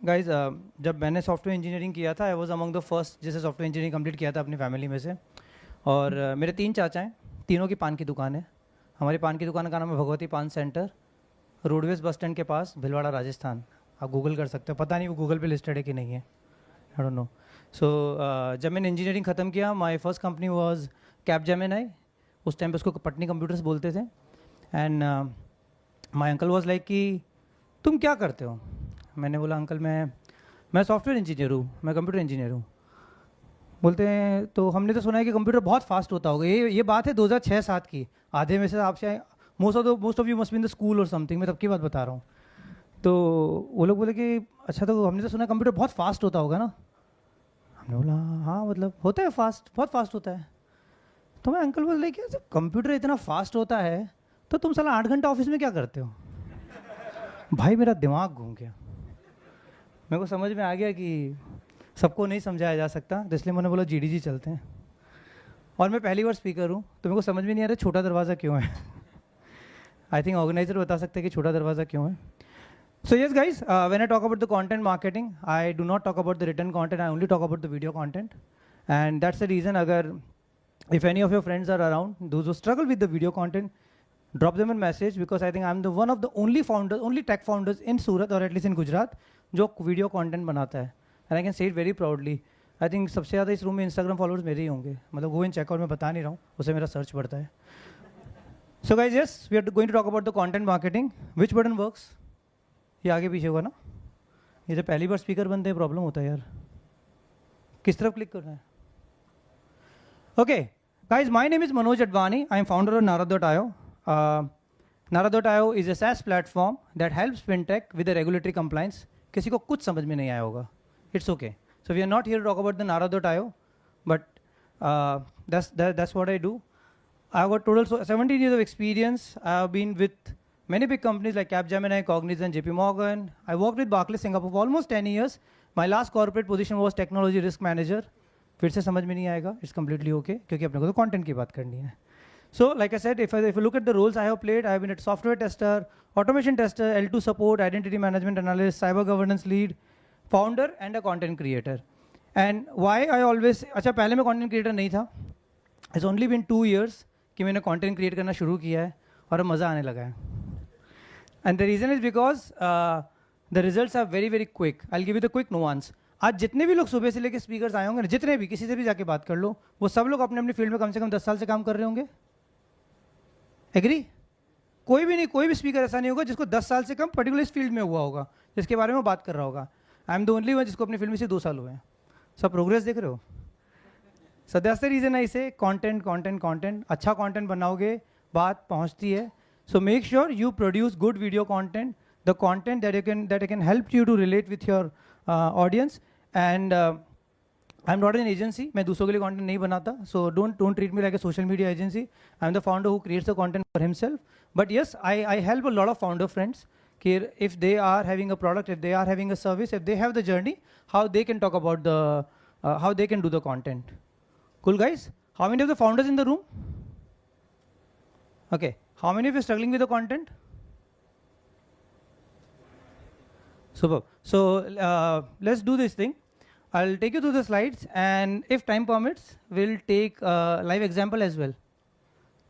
Guys जब मैंने software engineering किया था I was among the first जिसे सॉफ्टवेयर इंजीनियरिंग कंप्लीट किया था अपनी फैमिली में से। और मेरे 3 चाचा हैं, तीनों की पान की दुकान है। हमारी पान की दुकान का नाम है भगवती पान सेंटर, रोडवेज बस स्टैंड के पास, भिलवाड़ा राजस्थान। आप गूगल कर सकते हो, पता नहीं वो गूगल पे लिस्टेड है कि नहीं है, आई डोंट नो। सो जब मैंने इंजीनियरिंग ख़त्म किया my first company was Capgemini. उस टाइम पे उसको पटनी कंप्यूटर्स बोलते थे। And my uncle was like कि तुम क्या करते हो? मैंने बोला अंकल मैं सॉफ्टवेयर इंजीनियर हूँ, मैं कंप्यूटर इंजीनियर हूँ। बोलते हैं तो हमने तो सुना है कि कंप्यूटर बहुत फास्ट होता होगा। ये बात है 2006-07 की। आधे में से आपसे most of you must be in the school और समथिंग, मैं तब की बात बता रहा हूँ। तो वो लोग बोले कि अच्छा, तो हमने तो सुना है कंप्यूटर बहुत फास्ट होता होगा ना। हमने बोला हाँ मतलब होता है फास्ट, बहुत फास्ट होता है। तो मैं अंकल बोल रहे कि जब कंप्यूटर इतना फास्ट होता है तो तुम साला 8 घंटा ऑफिस में क्या करते हो? भाई मेरा दिमाग घूम गया। मेरे को समझ में आ गया कि सबको नहीं समझाया जा सकता, तो इसलिए मैंने बोला जीडीजी चलते हैं। और मैं पहली बार स्पीकर हूँ तो मेरे को समझ में नहीं आ रहा छोटा दरवाज़ा क्यों है। आई थिंक ऑर्गेनाइजर बता सकते हैं कि छोटा दरवाज़ा क्यों है। So yes guys, when I talk about the content marketing I do not talk about the written content, I only talk about the video content. And that's the reason, अगर if any of your friends are around, those who struggle with the video content, drop them a message, because I think I'm the one of the only founders, only tech founders in Surat or at least in Gujarat जो video content बनाता है। And I can say it very proudly. I think सबसे ज़्यादा इस room में Instagram followers मेरे ही होंगे, मतलब गो इन चेक आउट, मैं बता नहीं रहा हूँ, उसे मेरा सर्च बढ़ता है। So guys yes, we are going to talk about the content marketing. Which button works? ये आगे पीछे होगा ना? ये जब पहली बार स्पीकर बनते हैं प्रॉब्लम होता है यार, किस तरफ क्लिक करना है? Okay guys, my name is Manoj Advani. I am founder of Nara.io. Nara.io is a SaaS platform that helps fintech with the regulatory compliance. किसी को कुछ समझ में नहीं आया होगा, it's okay. So we are not here to talk about the Nara.io, but that's what I do. I have got total 17 years of experience. I have been with many big companies like Capgemini, Cognizant, JP Morgan. I worked with Barclays Singapore for almost 10 years. My last corporate position was technology risk manager. फिर से समझ में नहीं आएगा, it's completely okay, क्योंकि अपने को तो कंटेंट की बात करनी है। So like I said, if you look at the roles I have played, I have been at software tester, automation tester, L2 support, identity management analyst, cyber governance lead, founder and a content creator. And why I always, अच्छा पहले मैं content creator नहीं था, it's only bin 2 years कि मैंने content create करना शुरू किया है और अब मज़ा आने लगा है। And the reason is because the results are very very quick. I will give you the quick nuance. आज जितने भी लोग सुबह से लेकर स्पीकर्स आए होंगे ना, जितने भी, किसी से भी जाके बात कर लो, वो सब लोग अपने अपनी फील्ड में कम से कम 10 साल से काम कर रहे होंगे। एग्री? कोई भी नहीं, कोई भी स्पीकर ऐसा नहीं होगा जिसको 10 साल से कम पर्टिकुलर इस फील्ड में हुआ होगा, जिसके बारे में वो बात कर रहा होगा। आई एम द ओनली वन जिसको अपनी फील्ड में से 2 साल हुए हैं। सब प्रोग्रेस देख रहे हो? So that's the reason I say content content content. अच्छा कंटेंट बनाओगे, बात पहुंचती है। So make sure you produce good video content, the content that can help you to relate with your audience. And I am not an agency, मैं दूसरों के लिए content नहीं बनाता, so don't treat me like a social media agency. I am the founder who creates the content for himself. But yes, I help a lot of founder friends कि if they are having a product, if they are having a service, if they have the journey, how they can talk about the how they can do the content. Cool guys, how many of the founders in the room? Okay, how many of you are struggling with the content? Superb. So let's do this thing. I'll take you through the slides, and if time permits, we'll take a live example as well.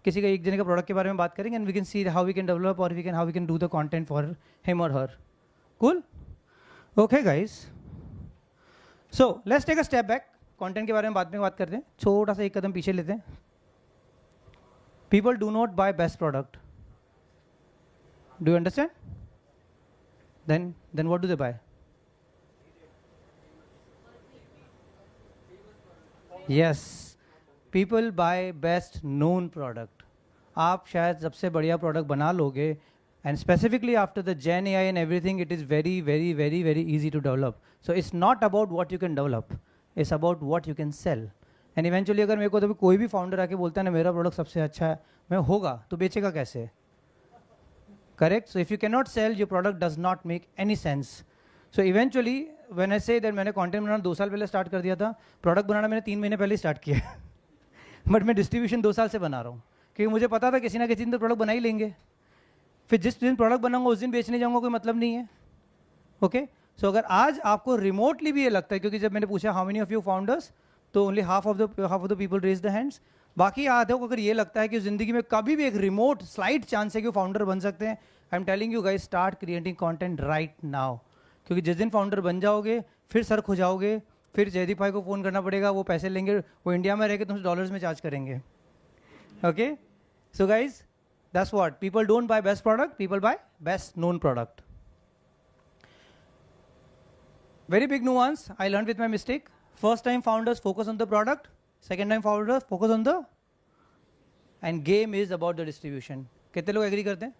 किसी का एक जने का product के बारे में बात करेंगे, and we can see how we can develop or how we can do the content for him or her. Cool? Okay guys. So let's take a step back. Content के बारे में बाद में बात करते हैं, छोटा सा एक कदम पीछे लेते हैं। People do not buy best product, do you understand? Then what do they buy? Yes, people buy best known product. आप शायद सबसे बढ़िया प्रोडक्ट बना लोगे, and specifically after the gen AI and everything, it is very very very very easy to develop. So it's not about what you can develop, it's about what you can sell. And eventually अगर मेरे को तो कोई भी founder आके बोलता है ना मेरा प्रोडक्ट सबसे अच्छा है, मैं होगा तो बेचेगा कैसे? Correct? So if you can not sell, your product does not make any sense. So eventually when I say that, मैंने कंटेंट बनाना 2 साल पहले स्टार्ट कर दिया था, प्रोडक्ट बनाना मैंने 3 महीने पहले स्टार्ट किया। बट मैं डिस्ट्रीब्यूशन 2 साल से बना रहा हूँ, क्योंकि मुझे पता था किसी ना किसी दिन तो प्रोडक्ट बना ही लेंगे। फिर जिस दिन प्रोडक्ट बनाऊंगा उस दिन बेचने जाऊंगा, कोई मतलब नहीं है। ओके, सो अगर आज आपको रिमोटली भी ये लगता है, क्योंकि जब मैंने पूछा how many of you founders, तो only half of the people raise the hands. बाकी आधे को अगर ये लगता है कि ज़िंदगी में कभी भी एक रिमोट स्लाइट चांस है कि वो फाउंडर बन सकते हैं, I am telling you guys, start creating content right now. क्योंकि जिस दिन फाउंडर बन जाओगे फिर सर खुजाओगे, फिर जयदीप भाई को फ़ोन करना पड़ेगा, वो पैसे लेंगे, वो इंडिया में रह के तुमसे डॉलर्स में चार्ज करेंगे। Okay, so guys that's what, people don't buy best product, people buy best known product. Very big nuance I learned with my mistake. First time founders focus on the product, second time founders focus on the, and game is about the distribution. कितने लोग agree करते हैं?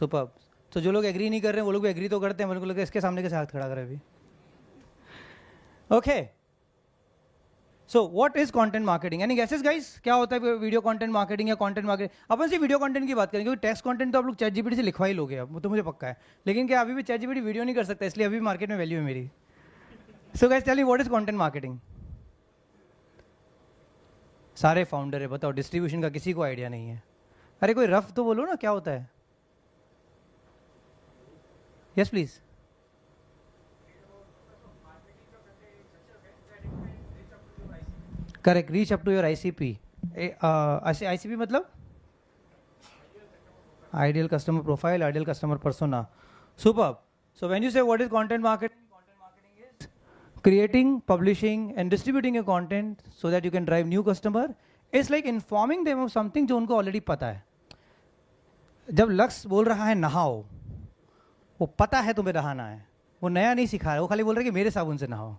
Superb. तो जो लोग agree नहीं कर रहे हैं वो लोग भी एग्री तो करते हैं, मेरे को लगता है इसके सामने कैसे हाथ खड़ा करे अभी। Okay, so what is content marketing? Any guesses guys, क्या होता है वीडियो कंटेंट मार्केटिंग या कंटेंट मार्केटिंग? अपन सिर्फ वीडियो कंटेंट की बात करेंगे, क्योंकि टेक्स्ट कंटेंट तो आप लोग चैट जीपीटी से लिखवा ही लोगे, अब वो तो मुझे पक्का है। लेकिन क्या अभी भी चैट जीपीटी वीडियो नहीं कर सकता, इसलिए अभी मार्केट में वैल्यू है मेरी। So guys tell me what is content marketing? सारे फाउंडर है, बताओ, डिस्ट्रीब्यूशन का किसी को आइडिया नहीं है। अरे कोई रफ तो बोलो ना, क्या होता है? Yes please. Correct, reach up to your ICP. ICP मतलब ideal customer profile, ideal customer persona. Superb. So when you say what is content marketing, content marketing is creating, publishing and distributing your content so that you can drive new customer. It's like informing them of something जो उनको already पता है। जब लक्ष्य बोल रहा है नहाओ, वो पता है तुम्हें नहाना है, वो नया नहीं सिखा रहा है, वो खाली बोल रहा है कि मेरे साबुन से नहाओ।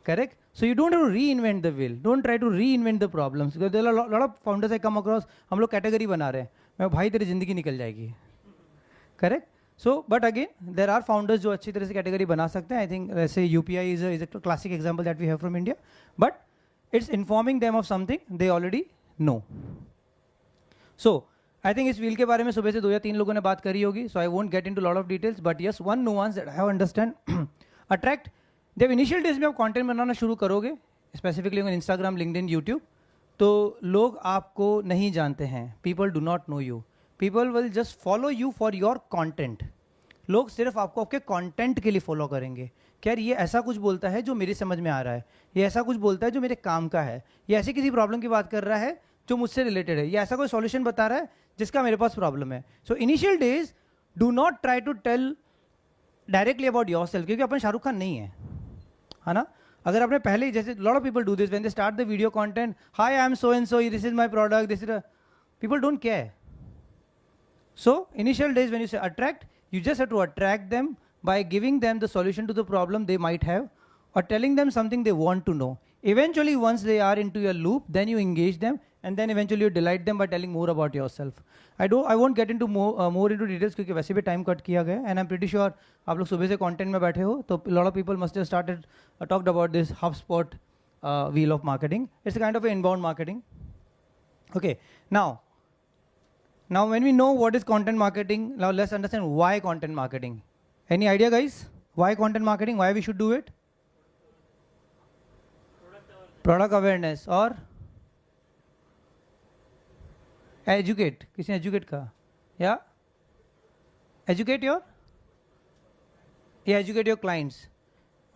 Correct? So you don't have to reinvent the wheel. Don't try to reinvent the problems. Because there are a lot of founders I come across, हम लोग कैटेगरी बना रहे हैं, मैं भाई तेरी जिंदगी निकल जाएगी। Correct? So, but again, there are founders जो अच्छी तरह से कैटेगरी बना सकते हैं। I think let's say UPI is a classic example that we have from India. But it's informing them of something they already know. So, I think इस wheel के बारे में सुबह से 2 या 3 लोगों ने बात करी होगी. So I won't get into a lot of details. But yes, one nuance that I have understand, attract. जब इनिशियल डेज में आप कंटेंट बनाना शुरू करोगे, स्पेसिफिकली इंस्टाग्राम, लिंक्डइन, यूट्यूब, तो लोग आपको नहीं जानते हैं। People do not know you, people will just follow you for your content. लोग सिर्फ आपको आपके कंटेंट के लिए फॉलो करेंगे। क्या ये ऐसा कुछ बोलता है जो मेरी समझ में आ रहा है, ये ऐसा कुछ बोलता है जो मेरे काम का है, ये ऐसी किसी प्रॉब्लम की बात कर रहा है जो मुझसे रिलेटेड है, ये ऐसा कोई सॉल्यूशन बता रहा है जिसका मेरे पास प्रॉब्लम है। So initial days do not try to tell directly about your self, क्योंकि अपन शाहरुख खान नहीं है ना। अगर आपने पहले ही, जैसे lot of people do this when they start the video content, hi I am so and so, this is my product, this is, people don't care. So initial days when you से attract, you just have to attract them by giving them the solution to the problem they might have, or telling them something they want to know. Eventually, once they are into your loop, then you engage them, and then eventually you delight them by telling more about yourself. I won't get into more into details क्योंकि वैसे भी time cut किया गया, and I'm pretty sure आप लोग सुबह से content में बैठे हो, तो a lot of people must have started talked about this HubSpot wheel of marketing. It's a kind of a inbound marketing. Okay, Now, when we know what is content marketing, now let's understand why content marketing. Any idea, guys? Why content marketing? Why we should do it? Product awareness or educate. किसने educate कहा? Yeah? Educate your? Yeah, educate your clients.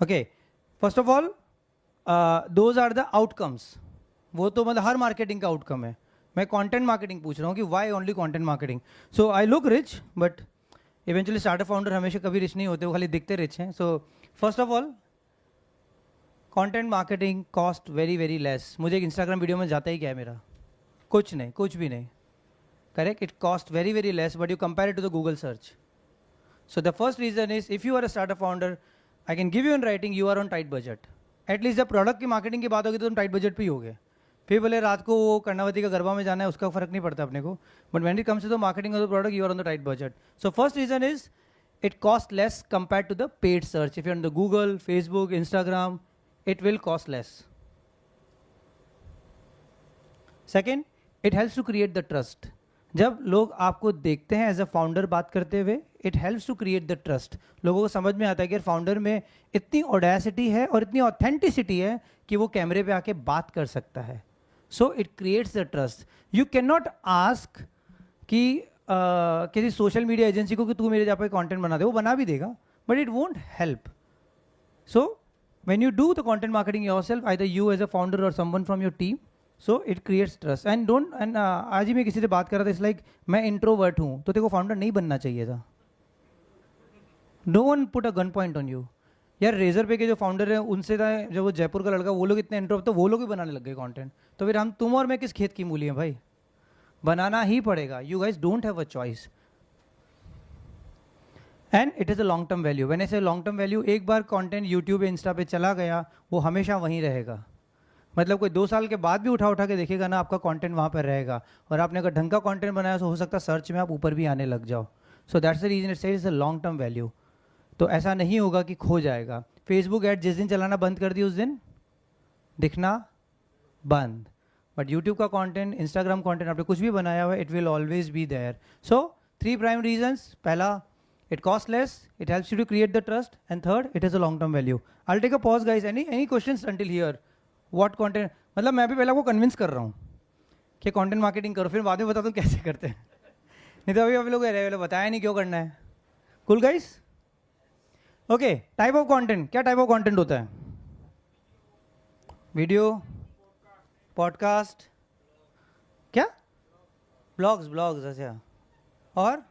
Okay. First of all, those are the outcomes. वो तो मतलब हर marketing का outcome है। मैं content marketing पूछ रहा हूँ कि why only content marketing. So I look rich, but eventually startup founder हमेशा कभी रिच नहीं होते, वो खाली दिखते रिच हैं। So first of all, content marketing cost very very less. मुझे एक इंस्टाग्राम वीडियो में जाता ही क्या है मेरा, कुछ नहीं, कुछ भी नहीं। Correct, it cost very very less, but you compare it to the Google search. So the first reason is, if you are a startup founder, I can give you in writing, you are on tight budget. At least जब product की marketing की बात होगी तो तुम tight budget पे ही होगे। फिर भले रात को वो कर्णावती का गरबा में जाना है, उसका फर्क नहीं पड़ता अपने को, but when it comes to the marketing of the product, you are on the tight budget. So first reason is it cost less compare to the paid search. If you are on the Google, Facebook, Instagram, it will cost less. Second, it helps to create the trust. जब लोग आपको देखते हैं as a founder बात करते हुए, it helps to create the trust. लोगों को समझ में आता है कि फाउंडर में इतनी ऑडेसिटी है और इतनी ऑथेंटिसिटी है कि वो कैमरे पे आके बात कर सकता है। So it creates the trust. You can not ask कि किसी सोशल मीडिया एजेंसी को कि तू मेरे जहाँ पे कंटेंट बना दे, वो बना भी देगा, but it won't help. So when you do the content marketing yourself, either you as a founder or someone from your team, so it creates trust. And आज ही मैं किसी से बात कर रहा था, इट्स लाइक मैं इंट्रोवर्ट हूँ तो तेरे को फाउंडर नहीं बनना चाहिए था. No one put a gun point on you. यार रेजर पे के जो फाउंडर है उनसे था, जब वो जयपुर का लड़का, वो लोग इतने इंट्रो, तो वो लोग भी बनाने लग गए कंटेंट. तो फिर हम, तुम और मैं किस खेत की मूली हैं भाई? बनाना ही पड़ेगा. You guys don't have a choice. And it is a long term value. When I से लॉन्ग टर्म वैल्यू, एक बार कंटेंट यूट्यूब इंस्टा पे चला गया वो हमेशा वहीं रहेगा. मतलब कोई 2 साल के बाद भी उठा के देखेगा ना, आपका कंटेंट वहाँ पर रहेगा. और आपने अगर ढंग का कंटेंट बनाया तो हो सकता है सर्च में आप ऊपर भी आने लग जाओ. So that's the reason it says is a long term value. तो ऐसा नहीं होगा कि खो जाएगा. फेसबुक ऐड जिस दिन चलाना बंद कर दी उस दिन दिखना बंद. बट यूट्यूब का कंटेंट, इंस्टाग्राम कंटेंट आपने कुछ भी बनाया हुआ है, it will always be there. So 3 prime reasons. पहला, it costs less, it helps you to create the trust, and third, it is a long term value. I'll take a pause guys. Any questions until here? What content, मतलब मैं भी पहले आपको convince कर रहा हूँ कि कंटेंट मार्केटिंग करो, फिर बाद में बताता हूँ कैसे करते हैं. नहीं तो अभी लोग बताया नहीं क्यों करना है. Cool guys? Okay. Type of content, क्या टाइप ऑफ कंटेंट होता है? वीडियो, पॉडकास्ट, क्या? ब्लॉग्स. अच्छा. और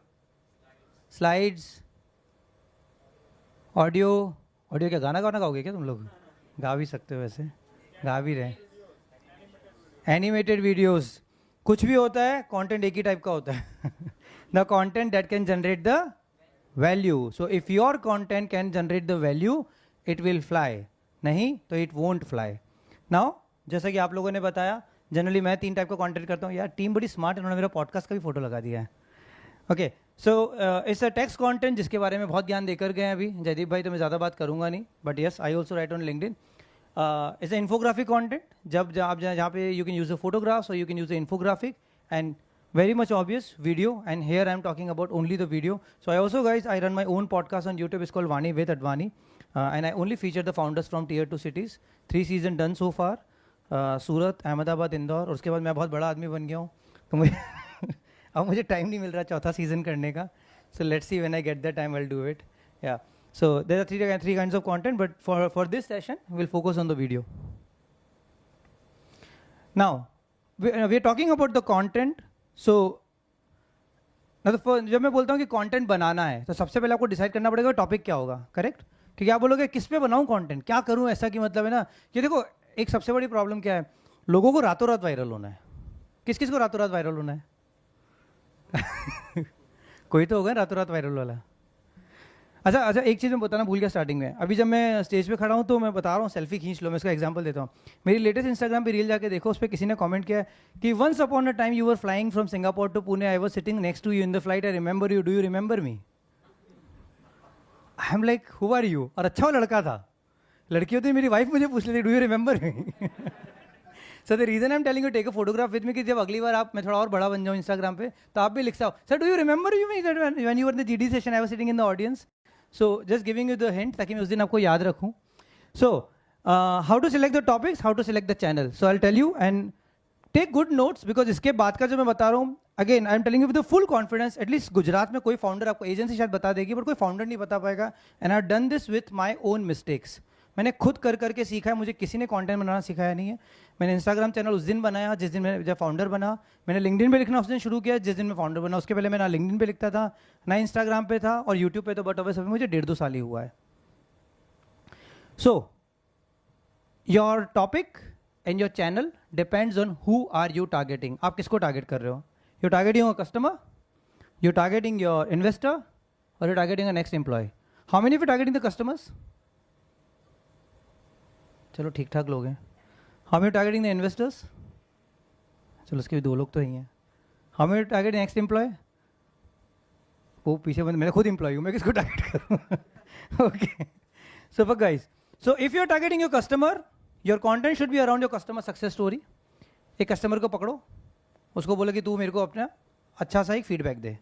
स्लाइड्स, ऑडियो क्या गाना गाओगे क्या तुम लोग? गा भी सकते हो, वैसे गा भी रहे. एनिमेटेड वीडियोस, कुछ भी होता है, कंटेंट एक ही टाइप का होता है. The content that can generate the value. So if your content can generate the value, it will fly. नहीं तो इट वोंट फ्लाई. नाउ जैसा कि आप लोगों ने बताया, जनरली मैं 3 टाइप का कंटेंट करता हूँ. यार टीम बड़ी स्मार्ट, इन्होंने मेरा पॉडकास्ट का भी फोटो लगा दिया है. Okay. So it's a text content जिसके बारे में बहुत ज्ञान देकर गए हैं अभी जयदीप भाई, तो मैं ज़्यादा बात करूंगा नहीं. But yes, I also write on LinkedIn. It's a infographic content. जब आप जहाँ पे you can use the photographs और you can use the infographic, and very much obvious video. And here I am talking about only the video. So I also guys, I run my own podcast on YouTube. It's called Vani with Advani, and I only feature the founders from tier 2 cities. 3 season done so far. सूरत, अहमदाबाद, इंदौर. और उसके बाद मैं बहुत बड़ा आदमी बन गया हूँ, तो मुझे अब मुझे टाइम नहीं मिल रहा 4था सीजन करने का. So let's see when I get the time I will do it. Yeah so there are 3 kinds of content, but for this session we'll focus on the video. Now we are talking about the content. So जब मैं बोलता हूँ कि content बनाना है, तो सबसे पहले आपको डिसाइड करना पड़ेगा टॉपिक क्या होगा. करेक्ट? क्योंकि आप बोलोगे किस पे बनाऊँ कंटेंट, क्या करूँ ऐसा, कि मतलब है ना कि देखो एक सबसे बड़ी प्रॉब्लम क्या है, लोगों को रातों रात वायरल होना है. किस को रातों रात वायरल होना है? कोई तो होगा रातों रात वायरल वाला. अच्छा, एक चीज़ मैं बताना भूल गया स्टार्टिंग में. अभी जब मैं स्टेज पे खड़ा हूँ तो मैं बता रहा हूँ सेल्फी खींच लो. मैं इसका एग्जांपल देता हूँ. मेरी लेटेस्ट इंस्टाग्राम पे रील जाके देखो, उस पर किसी ने कमेंट किया है कि once upon a time you were flying from Singapore to Pune, I was sitting next to you in the flight, I remember you, do you remember me? I am like who are you? और अच्छा वो लड़का था. लड़की होती मेरी wife मुझे पूछ लेती do you remember me? Sir the reason I am telling you take a photograph with me, कि जब अगली बार आप, मैं थोड़ा और बड़ा बन जाऊँ इंस्टाग्राम पे, तो आप भी लिख सकते हो, sir do you remember you me when you were in the GD session, I was sitting in the audience. So just giving you the hint ताकि मैं उस दिन आपको याद रखूँ. So how to select the topics, how to select the channel. So I will tell you and take good notes, because इसके बाद का जो मैं बता रहा हूँ, again I am telling you with the full confidence. At least Gujarat में कोई फाउंडर, आपको एजेंसी शायद बता देगी, बट कोई फाउंडर नहीं बता पाएगा. And I have done this with my own mistakes. मैंने खुद करके सीखा है, मुझे किसी ने कंटेंट बनाना सिखाया नहीं है. मैंने इंस्टाग्राम चैनल उस दिन बनाया जिस दिन मैं जब फाउंडर बना. मैंने लिंक्डइन पे लिखना उस दिन शुरू किया जिस दिन मैं फाउंडर बना. उसके पहले मैं ना लिंक्डइन पे लिखता था ना इंस्टाग्राम पे था, और यूट्यूब पे तो बट अभी मुझे 1.5-2 साल ही हुआ है. So your topic and your channel depends on who are you targeting. आप किसको टारगेट कर रहे हो? You targeting your customer, you targeting your investor, और you targeting next employ. How many of you targeting the customers? चलो ठीक ठाक लोग हैं. How many targeting the investors? चलो उसके भी 2 लोग तो ही हैं. How many targeting next employ? वो पीछे बंद, मैं खुद एम्प्लॉय हूँ, मैं किसको टारगेट करूँ? Okay. So guys, so if you are targeting your customer, your content should be around your customer success story. एक कस्टमर को पकड़ो, उसको बोलो कि तू मेरे को अपना अच्छा सा एक फीडबैक दे.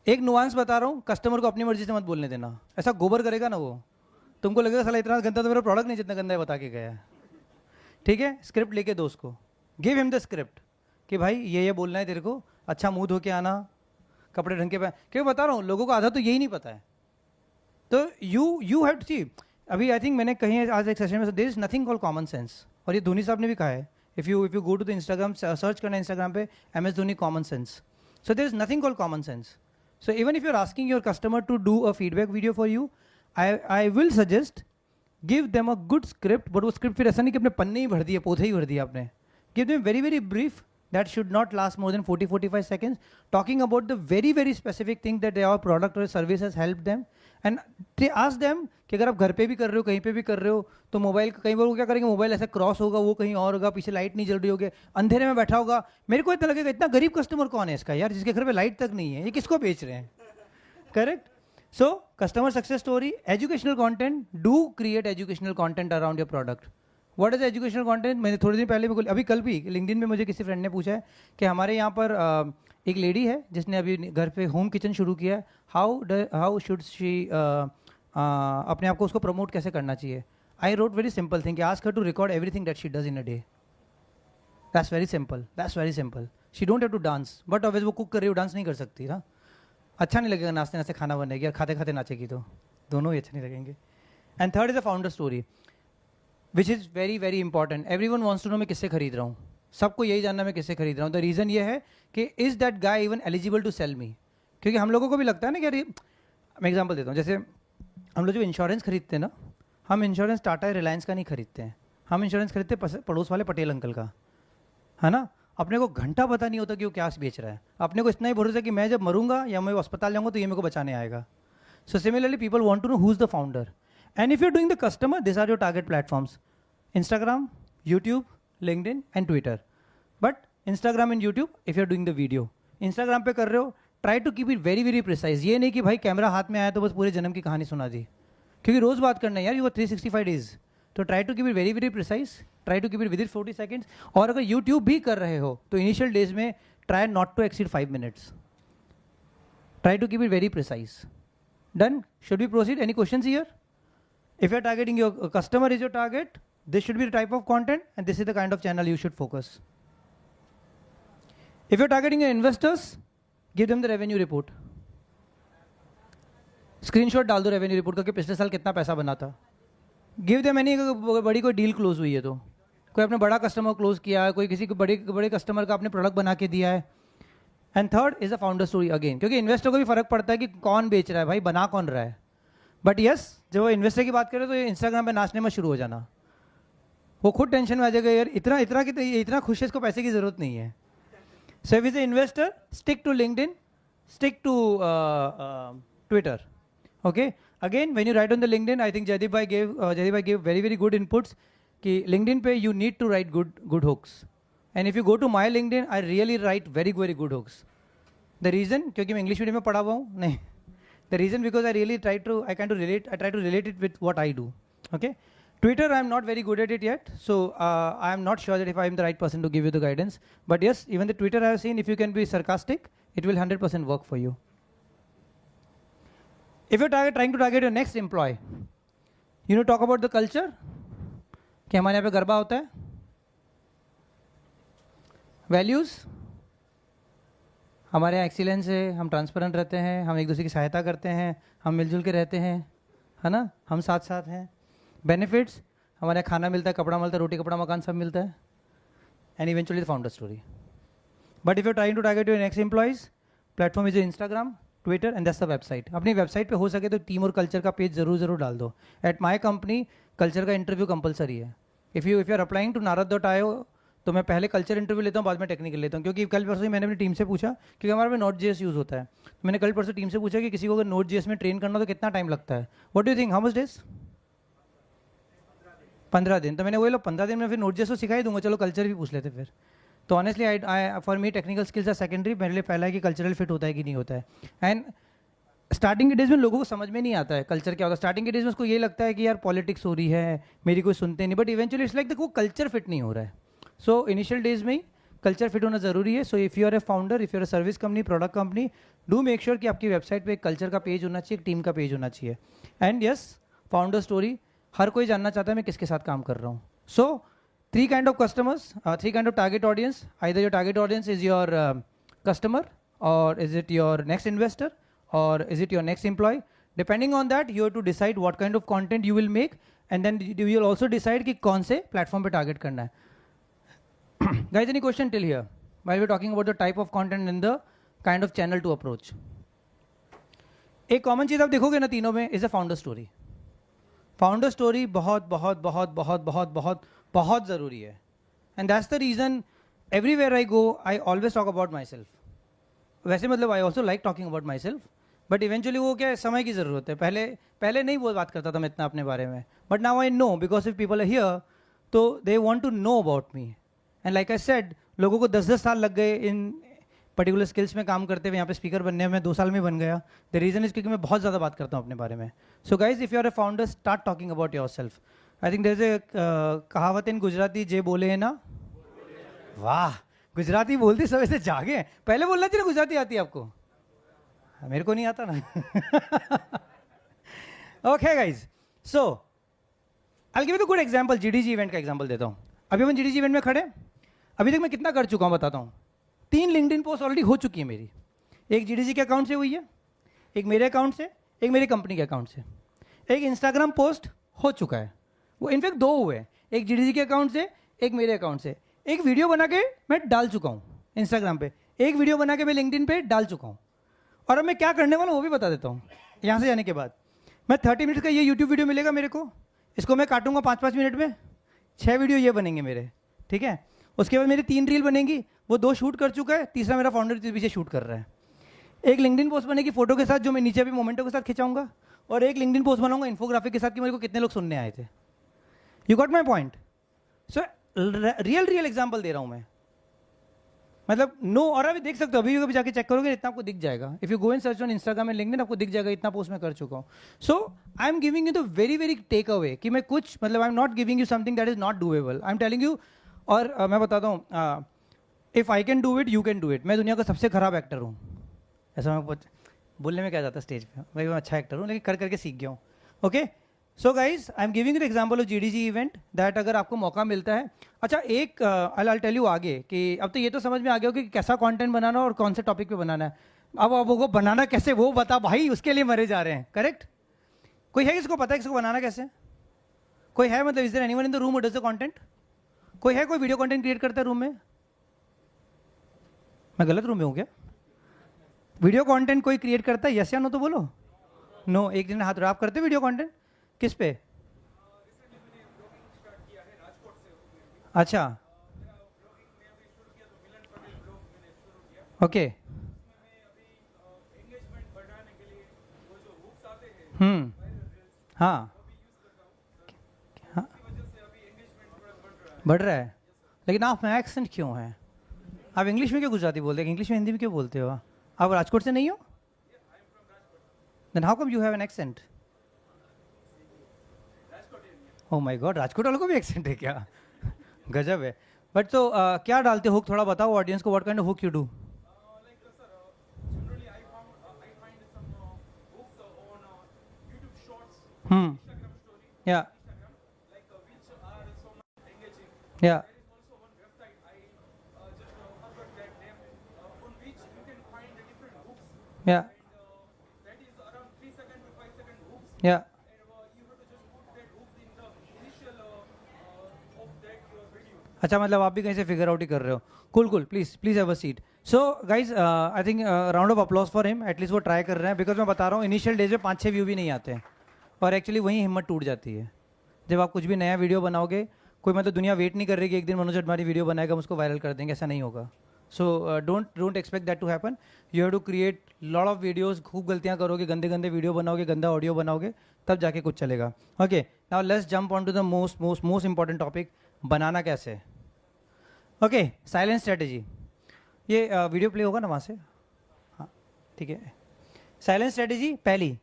एक नुआंस बता रहा हूँ, कस्टमर को अपनी मर्जी से मत बोलने देना. ऐसा गोबर करेगा ना वो, तुमको लगेगा साला इतना गंदा तो मेरा प्रोडक्ट नहीं जितना गंदा है बता के गया है. ठीक है? स्क्रिप्ट लेके दो उसको, गिव हिम द स्क्रिप्ट कि भाई ये बोलना है तेरे को, अच्छा मुंह धो के आना, कपड़े ढंग के पहन. क्यों बता रहा हूँ, लोगों को आधा तो यही नहीं पता है. तो यू हैव टू सी, अभी आई थिंक मैंने कहीं आज एक सेशन में there is nothing called common sense, और ये धोनी साहब ने भी कहा है, if you go to the Instagram, search करना इंस्टाग्राम पे MS Dhoni common sense, so there is nothing called common sense. So even if you're asking your customer to do a feedback video for you, I will suggest give them a good script, but वो script फिर ऐसा नहीं कि अपने पन्ने ही भर दिए, पोथे ही भर दिए आपने. Give them very brief, that should not last more than 40-45 seconds, talking about the very specific thing that our product or service has helped them. And they ask them कि अगर आप घर पे भी कर रहे हो, कहीं पे भी कर रहे हो, तो मोबाइल कई बार वो क्या करेंगे, मोबाइल ऐसा क्रॉस होगा, वो कहीं और होगा, पीछे लाइट नहीं जल रही होगी, अंधेरे में बैठा होगा. मेरे को इतना लगेगा इतना गरीब कस्टमर कौन है इसका यार, जिसके घर पे लाइट तक नहीं है, ये किसको बेच रहे हैं. Correct. So customer success story, educational content, do create educational content around your product. What is educational content? मैंने थोड़े दिन पहले भी, अभी कल भी लिंक्डइन में मुझे किसी फ्रेंड ने पूछा है कि हमारे यहाँ पर एक लेडी है जिसने अभी घर पे होम किचन शुरू किया है, हाउ शुड शी अपने आप को उसको प्रमोट कैसे करना चाहिए. I wrote very simple thing, ask her to record everything that she does in a day. That's very simple. She don't have to dance, but obvious वो कुक कर रही हो, डांस नहीं कर सकती ना, अच्छा नहीं लगेगा नाचते नाचते खाना बनेगी और खाते खाते नाचेगी, तो दोनों ही अच्छे नहीं लगेंगे. And third is a founder story, which is very important. Everyone wants to know मैं किससे खरीद रहा हूँ, सबको यही जानना मैं किससे खरीद रहा हूँ. द रीज़न ये है कि is that guy even eligible to sell me. क्योंकि हम लोगों को भी लगता है ना कि अरे, मैं एग्जाम्पल देता हूँ, जैसे हम लोग जो इंश्योरेंस खरीदते हैं ना, हम इंश्योरेंस टाटा रिलायंस का नहीं खरीदते हैं, हम इंश्योरेंस खरीदते हैं पड़ोस वाले पटेल अंकल का, है ना. अपने को घंटा पता नहीं होता कि वो क्या बेच रहा है, अपने को इतना ही भरोसा है कि मैं जब मरूंगा या मैं अस्पताल जाऊंगा तो ये मेरे को बचाने आएगा. So similarly people want to know who is the founder. And if you are doing the customer, this are your target platforms: Instagram, YouTube, LinkedIn and Twitter. But Instagram and YouTube, if you're doing the video, Instagram पे कर रहे हो, try to keep it very precise. ये नहीं कि भाई camera हाथ में आया तो बस पूरे जन्म की कहानी सुना दी, क्योंकि रोज बात करना है यार, you got 365 days. तो try to keep it very precise, try to keep it within 40 seconds. और अगर YouTube भी कर रहे हो तो initial days में try not to exceed 5 minutes. Try to keep it very precise. Done? Should we proceed? Any questions here? If you're targeting your customer is your target, this should be the type of content and this is the kind of channel you should focus. If you're targeting your investors, give them the revenue report. Screenshot डाल दो revenue report का कि पिछले साल कितना पैसा बना था. Give them any बड़ी कोई डील क्लोज हुई है तो, कोई अपने बड़ा कस्टमर क्लोज किया है, कोई किसी को बड़े कस्टमर का अपने प्रोडक्ट बना के दिया है. And third is a founder story again, क्योंकि इन्वेस्टर को भी फर्क पड़ता है कि कौन बेच रहा है, भाई बना कौन रहा है. बट यस, जब वो इन्वेस्टर की बात करें तो इंस्टाग्राम पे नाचने में शुरू हो जाना, वो खुद टेंशन में आ जाएगा यार, इतना खुश है, इसको पैसे की जरूरत नहीं है. So if is a investor, stick to LinkedIn, stick to Twitter. Okay, again when you write on the LinkedIn, I think Jaydeep भाई गेव वेरी गुड इनपुट्स कि लिंक्डइन पे you need to write good hooks. And if you go to my LinkedIn, I really write very good hooks. The reason, क्योंकि मैं English medium में पढ़ा हुआ हूँ, नहीं, the reason because I try to relate it with what I do. Okay, Twitter I am not very good at it yet, so I am not sure that if I am the right person to give you the guidance. But yes, even the Twitter I have seen, if you can be sarcastic, it will 100% work for you. If you're trying to target your next employee, you know, talk about the culture. कि हमारे यहाँ पे गरबा होता है, values, हमारे यहाँ excellence है, हम ट्रांसपेरेंट रहते हैं, हम एक दूसरे की सहायता करते हैं, हम मिलजुल के रहते हैं, है ना, हम साथ हैं. बेनिफिट्स, हमारे यहाँ खाना मिलता है, कपड़ा मिलता है, रोटी कपड़ा मकान सब मिलता है. And eventually the founder story. But if you trying to target your next employees, platform is Instagram, Twitter and that's the website. अपनी वेबसाइट पे हो सके तो टीम और कल्चर का पेज जरूर डाल दो. एट माई कंपनी कल्चर का इंटरव्यू कंपलसरी है. If you are applying to narad.io, तो मैं पहले कल्चर इंटरव्यू लेता हूँ, बाद में टेक्निकल लेता हूँ. क्योंकि कल परसों ही मैंने अपनी टीम से पूछा, क्योंकि हमारे में Node.js यूज़ होता है, तो मैंने कल परसों टीम से पूछा कि किसी को अगर Node.js में ट्रेन करना तो कितना टाइम लगता है. What do you think, how much days? 15 दिन. तो मैंने वही 15 दिन में फिर Node.js को सिखा ही दूंगा, चलो कल्चर भी पूछ लेते फिर. तो honestly I for me technical skills are secondary. मेरे लिए पहला है कि कल्चरल फिट होता है कि नहीं होता है. एंड स्टार्टिंग के डेज में लोगों को समझ में नहीं आता है कल्चर क्या होता है. स्टार्टिंग के डेज में उसको ये लगता है कि यार पॉलिटिक्स हो रही है, मेरी कोई सुनते नहीं. बट इवेंचुअली इट्स लाइक वो कल्चर फिट नहीं हो रहा है. सो इनिशियल डेज में ही कल्चर फिट होना जरूरी है. So if you are a founder, if you are a service company, product company, do make sure कि आपकी वेबसाइट पे एक कल्चर का पेज होना चाहिए, एक टीम का पेज होना चाहिए. एंड यस, फाउंडर स्टोरी, हर कोई जानना चाहता है मैं किसके साथ काम कर रहा हूँ. सो 3 kind of customers, 3 kind of target audience. Either your target audience is your customer, or is it your next investor, or is it your next employee. Depending on that you have to decide what kind of content you will make and then you will also decide कि कौन से platform पे target करना है. Guys, any question till here while we're talking about the type of content and the kind of channel to approach? एक common चीज आप देखोगे ना तीनों में, is a founder story. Founder story बहुत बहुत बहुत बहुत बहुत बहुत बहुत ज़रूरी है. And that's the reason everywhere I go I always talk about my self. वैसे मतलब I also like talking about my self, but eventually वो क्या समय की ज़रूरत है. पहले नहीं वो बात करता था मैं इतना अपने बारे में, but now I know because if people are here तो they want to know about me. And like I said, लोगों को 10-10 साल लग गए इन पर्टिकुलर स्किल्स में काम करते हुए. यहाँ पे स्पीकर बनने में 2 साल में बन गया. द रीज़न इज क्योंकि मैं बहुत ज़्यादा बात करता हूँ अपने बारे में. So guys, if you are a founder, start talking about your self. I think there is a कहावत इन गुजराती, जे बोले है ना. वाह, गुजराती बोलते समय से जागे. पहले बोलना चाहिए गुजराती आती है आपको, मेरे को नहीं आता ना. Okay guys, so I will give you good example. GDG event का एग्जांपल देता हूँ. अभी हम जीडीजी इवेंट में खड़े, अभी तक मैं कितना कर चुका हूँ बताता हूँ. 3 लिंक्डइन पोस्ट ऑलरेडी हो चुकी है मेरी. एक जीडीजी के अकाउंट से हुई है, एक मेरे अकाउंट से, एक मेरी कंपनी के अकाउंट से. एक इंस्टाग्राम पोस्ट हो चुका है, वो इनफैक्ट 2 हुए, एक जीडीजी के अकाउंट से, एक मेरे अकाउंट से. एक वीडियो बना के मैं डाल चुका हूँ इंस्टाग्राम पे, एक वीडियो बना के मैं लिंक्डइन पे डाल चुका हूँ. और अब मैं क्या करने वाला हूँ वो भी बता देता हूँ. यहाँ से जाने के बाद मैं 30 मिनट का ये यूट्यूब वीडियो मिलेगा मेरे को, इसको मैं काटूंगा 5-5 मिनट में. 6 वीडियो ये बनेंगे मेरे, ठीक है. उसके बाद मेरी 3 रील बनेंगी, वो 2 शूट कर चुका है, तीसरा मेरा फाउंडर पीछे शूट कर रहा है. एक लिंक्डइन पोस्ट बनेगी फोटो के साथ जो मैं नीचे भी मोमेंटो के साथ खिंचाऊंगा, और एक लिंक्डइन पोस्ट बनाऊंगा इन्फोग्राफिक के साथ कि मेरे को कितने लोग सुनने आए थे. You got my point. So real example दे रहा हूँ मैं, मतलब नो. और अभी देख सकते हो, अभी जाके चेक करोगे इतना आपको दिख जाएगा. If you go in search on Instagram and LinkedIn, आपको दिख जाएगा इतना पोस्ट मैं कर चुका हूँ. So I am giving you the very very takeaway कि मैं कुछ मतलब I am not giving you something that is not doable. I am telling you. और मैं बताता हूँ, if I can do it you can do it. मैं दुनिया का सबसे खराब एक्टर हूँ, ऐसा मैं बोलने में क्या जाता स्टेज पे. भाई मैं अच्छा एक्टर हूँ, लेकिन कर करके सीख गया हूँ. Okay, so guys, I am giving the example of GDG event that अगर आपको मौका मिलता है. अच्छा, एक आई टेल यू आगे कि अब तो ये तो समझ में आ गया हो कि कैसा कंटेंट बनाना और कौन से टॉपिक पे बनाना है. अब वो बनाना कैसे वो बता भाई, उसके लिए मरे जा रहे हैं. करेक्ट. कोई है किसको पता है इसको बनाना कैसे? कोई है? मतलब is there anyone in the room who does the content? कोई है कोई वीडियो कंटेंट क्रिएट करता है रूम में? मैं गलत रूम में हूँ क्या? वीडियो कंटेंट कोई क्रिएट करता है? यस या नो तो बोलो. नो. एक दिन हाथ रहा. आप करते वीडियो कंटेंट किस पे? अच्छा, ओके. हाँ, हाँ, बढ़ रहा है. लेकिन आप में एक्सेंट क्यों है? आप इंग्लिश में क्यों गुजराती बोलते हैं? इंग्लिश में हिंदी में क्यों बोलते हो? आप राजकोट से नहीं हो? Then how come you have an accent? Oh my god, Rajkot वालों को भी एक्सेंट है क्या? गजब है. बट तो क्या डालते हो हुक, थोड़ा बताओ ऑडियंस को. What kind of hook you do? या या या या. अच्छा, मतलब आप भी कहीं से फिगर आउट ही कर रहे हो. Cool cool. Please have a seat. So guys, I think round of applause for him. At least वो ट्राई कर रहे हैं. बिकॉज मैं बता रहा हूँ, इनिशियल डेज में 5-6 व्यू भी नहीं आते हैं, और एक्चुअली वहीं हिम्मत टूट जाती है. जब आप कुछ भी नया वीडियो बनाओगे, कोई मतलब दुनिया वेट नहीं कर रही कि एक दिन मनोज अडवाणी वीडियो बनाएगा हम उसको वायरल कर देंगे. ऐसा नहीं होगा. So don't expect that to happen. You have to create lot of videos. खूब गलतियाँ करोगे, गंदे गंदे वीडियो बनाओगे, गंदा ऑडियो बनाओगे, तब जाके कुछ चलेगा. Okay, now let's jump on to the most important topic, बनाना कैसे. Okay, silence strategy. ये वीडियो प्ले होगा ना वहाँ से? हाँ, ठीक है. साइलेंस स्ट्रेटेजी पहली,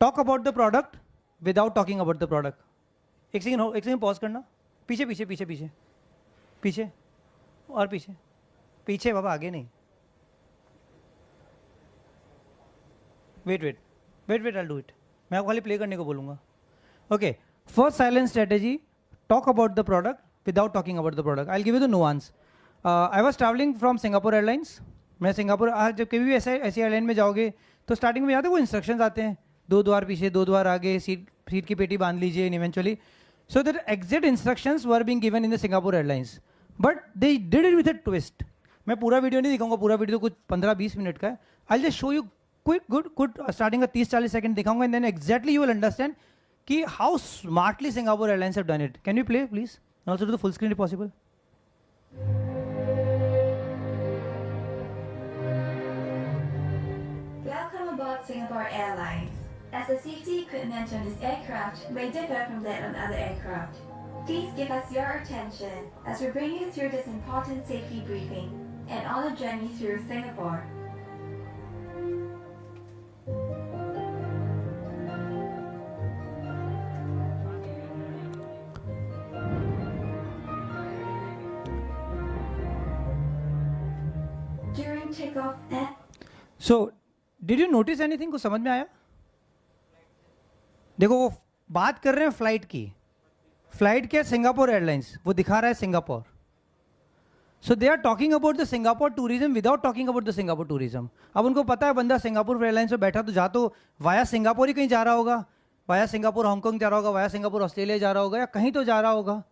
talk about the product without talking about the product. एक सेकंड पॉज करना. पीछे पीछे पीछे पीछे पीछे और पीछे पीछे बाबा, आगे नहीं. Wait I do it. मैं आपको खाली प्ले करने को बोलूँगा. Okay, first silence strategy, talk about the product without talking about the product. I'll give you the nuance. I was traveling from Singapore Airlines. मैं सिंगापुर, आज जब कभी भी ऐसी एयरलाइन में जाओगे तो स्टार्टिंग में याद है वो इंस्ट्रक्शंस आते हैं, 2 द्वार पीछे, 2 द्वार आगे, सीट की पेटी बांध लीजिए eventually. So the exact instructions were being given in the Singapore Airlines, but they did it with a twist. मैं पूरा वीडियो नहीं दिखाऊंगा, पूरा वीडियो कुछ 15-20 मिनट का है. I'll just show you quick good starting का 30-40 सेकंड दिखाऊंगा, and then exactly you will understand कि how smartly Singapore Airlines have done it. Can you play please? And also do the full screen if possible. Welcome aboard Singapore Airlines. As the safety equipment on this aircraft may differ from that on other aircraft, please give us your attention as we bring you through this important safety briefing and on a journey through Singapore. During takeoff and So, did you notice anything? कुछ समझ में आया? देखो वो बात कर रहे हैं फ्लाइट की. फ्लाइट क्या? Singapore airlines. वो दिखा रहा है Singapore. So they are talking about the Singapore tourism without talking about the Singapore tourism. अब उनको पता है बंदा सिंगापुर एयरलाइंस में बैठा तो जा तो वाया सिंगापुर ही कहीं जा रहा होगा, वाया सिंगापुर हांगकॉन्ग जा रहा होगा, वाया सिंगापुर ऑस्ट्रेलिया जा रहा होगा, या कहीं तो जा रहा होगा.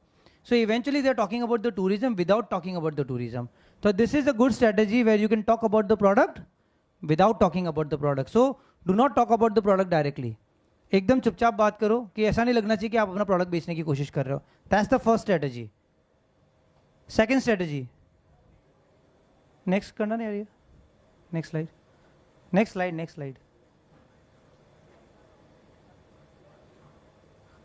So eventually they are talking about the tourism without talking about the tourism. So this is a good strategy where you can talk about the product without talking about the product. So do not talk about the product directly. एकदम चुपचाप बात करो कि ऐसा नहीं लगना चाहिए कि आप अपना प्रोडक्ट बेचने की कोशिश कर रहे हो. That's the first strategy. Second strategy. Next करना नहीं आ रही है. Next slide. Next slide. Next slide.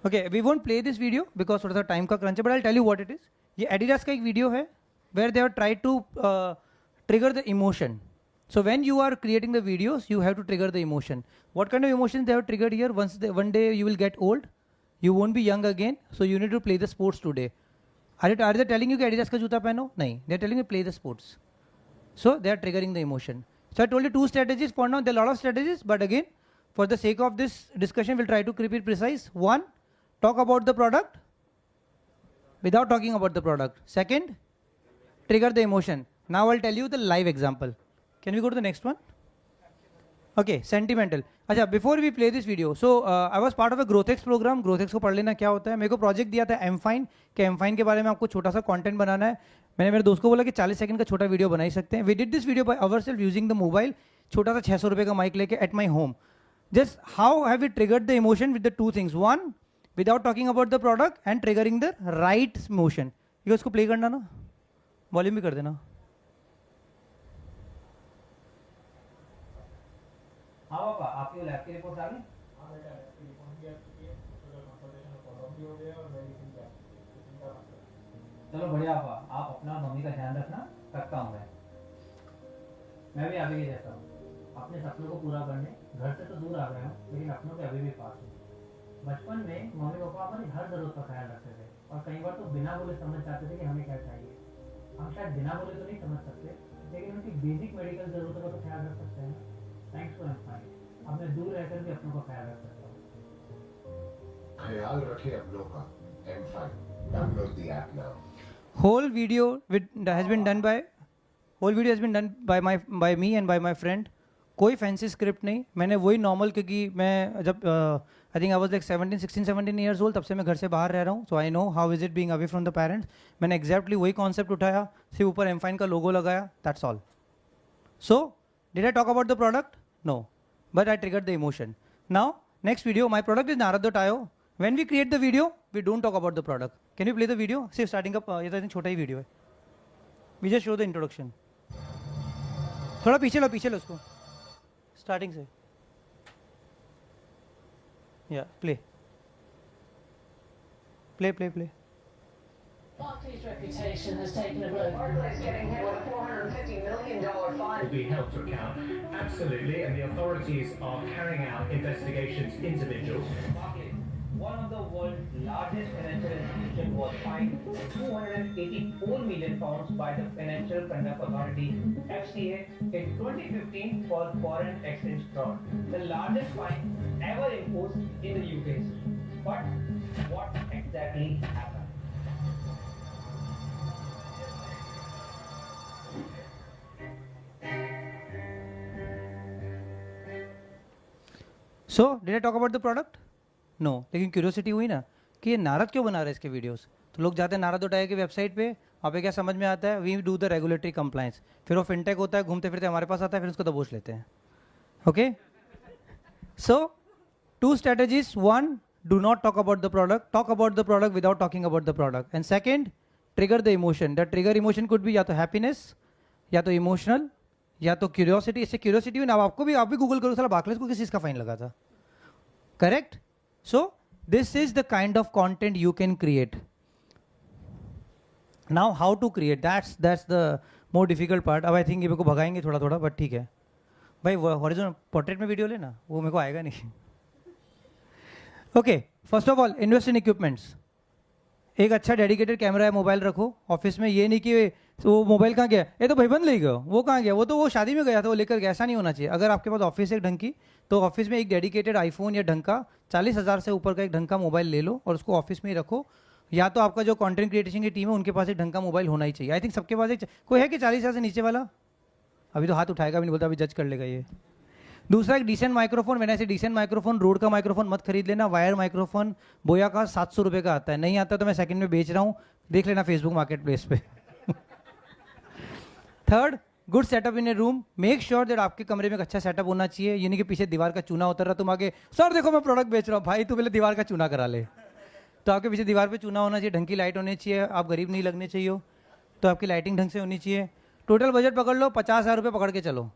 Okay, we won't play this video because थोड़ा सा टाइम का क्रंच है, but I'll tell you what it is. ये Adidas का एक वीडियो है where they have tried to trigger the emotion. So when you are creating the videos, you have to trigger the emotion. What kind of emotions they have triggered here? One day you will get old, you won't be young again, so you need to play the sports today. Are they telling you कि Adidas का जूता पहनो? नहीं, they are telling you play the sports. So they are triggering the emotion. So I told you 2 strategies for now. There are a lot of strategies, but again, for the sake of this discussion, we'll try to keep it precise. 1, talk about the product without talking about the product. Second, trigger the emotion. Now I'll tell you the live example. Can we go to the next one? Okay, sentimental. अच्छा, before we play this video, so I was part of a GrowthX program. GrowthX को पढ़ लेना क्या होता है. मेरे को project दिया था M-Fine कि M-Fine के बारे में आपको छोटा सा कंटेंट बनाना है. मैंने मेरे दोस्त को बोला कि 40 सेकंड का छोटा वीडियो बना ही सकते हैं. We did this video by ourselves using the mobile. छोटा सा 600 रुपये का माइक लेके at my home. Just how have we triggered the emotion with the 2 things? 1, without talking about the product and triggering the right emotion. ये उसको play करना ना, volume भी कर देना. हाँ पापा, आपकी लैब की रिपोर्ट आ गई? चलो बढ़िया पापा, आप अपना मम्मी का ध्यान रखना, करता हूँ मैं भी अभी जैसा हूँ. अपने सपनों को पूरा करने घर से तो दूर आ गया हूँ, लेकिन अपनों के अभी भी पास हूँ. बचपन में मम्मी पापा हमारी हर जरूरत का ख्याल रखते थे और कई बार तो बिना बोले समझ जाते थे कि हमें क्या चाहिए. हम शायद बिना बोले तो नहीं समझ सकते, लेकिन उनकी बेसिक मेडिकल जरूरतों का तो ख्याल रख सकते हैं. Thanks for M-Fine. अब मैं दूर रहकर भी अपनों का ख्याल रख सकता हूँ. ख्याल रखें अपनों का. M-Fine. Download the app now. Whole video has been done by me and by my friend. कोई फैंसी स्क्रिप्ट नहीं. मैंने वही नॉर्मल, क्योंकि मैं जब I think I was like 16-17 years old, तब से मैं घर से बाहर रह रहा हूँ. So I know how is it being away from the parents. मैंने एग्जैक्टली वही कॉन्सेप्ट उठाया, सिर्फ ऊपर M-Fine का लोगो लगाया. That's all. So did I talk about the product? No, but I triggered the emotion. Now, next video, my product is Narad.io. When we create the video, we don't talk about the product. Can you play the video? See, starting up, ये तो I think छोटा ही video है. We just show the introduction. थोड़ा पीछे लो उसको. Starting से. Yeah, play. Play. Barclays' reputation has taken a blow. Barclays getting hit with a $450 million fine. Will be held to account. Absolutely, and the authorities are carrying out investigations into Mitchell. Barclays, one of the world's largest financial institutions, was fined £284 million by the Financial Conduct Authority (FCA) in 2015 for foreign exchange fraud, the largest fine ever imposed in the UK. But what exactly happened? So did I talk about the product? No, लेकिन curiosity हुई ना कि ये नारद क्यों बना रहे हैं इसके वीडियोस। तो लोग जाते हैं नारद उठाए की वेबसाइट पे, वहाँ पे क्या समझ में आता है, we do the regulatory compliance, फिर वो फिनटेक होता है, घूमते फिरते हमारे पास आता है, फिर उसको दबोच लेते हैं। Okay, so 2 strategies. 1, do not talk about the product. Talk about the product without talking about the product. And second, trigger the emotion. The trigger emotion could be या तो happiness, या तो emotional, या तो curiosity. इससे curiosity हुई ना, आप भी गूगल करो, साला बाकलेस को किस चीज़ का फाइन लगा था। Correct? So this is the kind of content you can create. Now how to create? That's the more difficult part. अब I think ये मेरे को भगाएंगे थोड़ा थोड़ा, but ठीक है भाई। हॉरिजॉन्टल पोर्ट्रेट में वीडियो लेना, वो मेरे को आएगा नहीं। Okay, first of all invest in equipments. एक अच्छा डेडिकेटेड कैमरा है, मोबाइल रखो ऑफिस में। ये नहीं कि वो मोबाइल कहाँ गया, ये तो भाईबंद ले गया, वो कहाँ गया, वो शादी में गया था, वो लेकर गया, ऐसा नहीं होना चाहिए। अगर आपके पास ऑफिस है ढंग की, तो ऑफिस में एक डेडिकेटेड आईफोन या ढंग का 40,000 से ऊपर का एक ढंग का मोबाइल ले लो और उसको ऑफिस में ही रखो। या तो आपका जो कंटेंट क्रिएशन की टीम है उनके पास एक ढंग का मोबाइल होना ही चाहिए। आई थिंक सबके पास एक कोई है कि 40,000 से नीचे वाला? अभी तो हाथ उठाएगा भी नहीं, बोलता अभी जज कर लेगा ये। दूसरा, एक डिसेंट माइक्रोफोन। मैंने ऐसे डिसेंट माइक्रोफोन, रोड का माइक्रोफोन मत खरीद लेना। वायर माइक्रोफोन बोया का 700 रुपये का आता है, नहीं आता तो मैं सेकंड में बेच रहा हूँ, देख लेना फेसबुक मार्केट प्लेस पे। Third, good setup in A room. Make sure that आपके कमरे में एक अच्छा सेटअप होना चाहिए। ये नहीं कि पीछे दीवार का चूना उतर रहा, तुम आगे सर देखो मैं प्रोडक्ट बेच रहा हूँ, भाई तू पहले दीवार का चूना करा ले। तो आपके पीछे दीवार पे चूना होना चाहिए, ढंग की लाइट होनी चाहिए, आप गरीब नहीं लगने चाहिए हो, तो आपकी लाइटिंग ढंग से होनी चाहिए। टोटल बजट पकड़ लो, 50,000 रुपये पकड़ के चलो।